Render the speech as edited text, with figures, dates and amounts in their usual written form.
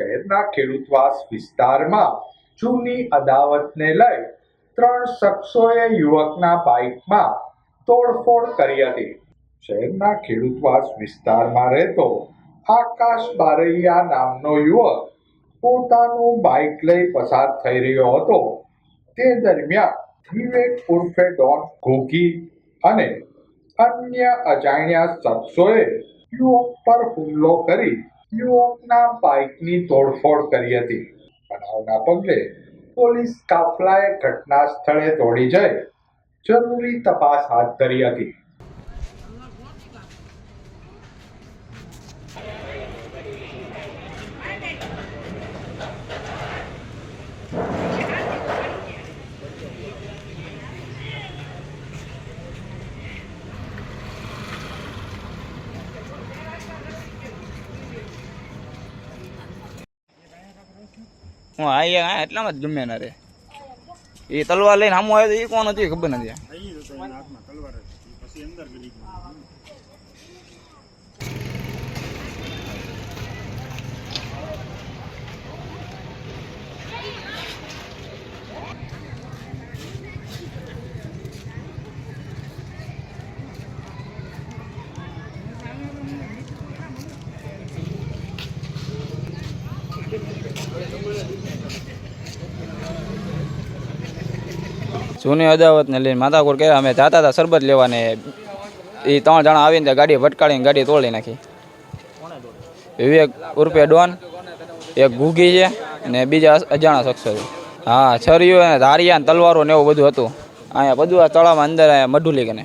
શહેરના ખેડૂતવાસ વિસ્તારમાં જૂની અદાવતને લઈ 3 શખ્સોએ યુવકના બાઇકમાં તોડફોડ કરી હતી। શહેરના ખેડૂતવાસ વિસ્તારમાં રહેતો આકાશ બારૈયા નામનો યુવક પોતાનું બાઇક લઈ પસાર થઈ રહ્યો હતો। તે દરમિયાન વિવેક ઉર્ફે ડોન ઘોઘી અને અન્ય અજાણ્યા શખ્સોએ યુવક પર હુમલો કરી યુવકના બાઇકની તોડફોડ કરી હતી। બનાવના પગલે પોલીસ કાફલાએ ઘટના સ્થળે દોડી જઈ જરૂરી તપાસ હાથ ધરી હતી। હું આ એટલામાં જ ગમે ના રે એ તલવાર લઈને સામું આવ્યો તો એ કોણ હતું ખબર નથી। જૂની અદાવતને લઈને માથાકૂટ કર્યા। અમે જતા હતા શરબત લેવાને, એ 3 જણા આવીને ગાડી ભટકાડીને ગાડી તોડી નાખી। વિવેક ઉર્ફે ડોન, એક ઘૂઘી છે અને બીજા અજાણા શખ્સો છે। હા, છરીઓ ધારિયા તલવારો ને એવું બધું હતું। અહીંયા બધું આ તળાવમાં અંદર મઢુલી કને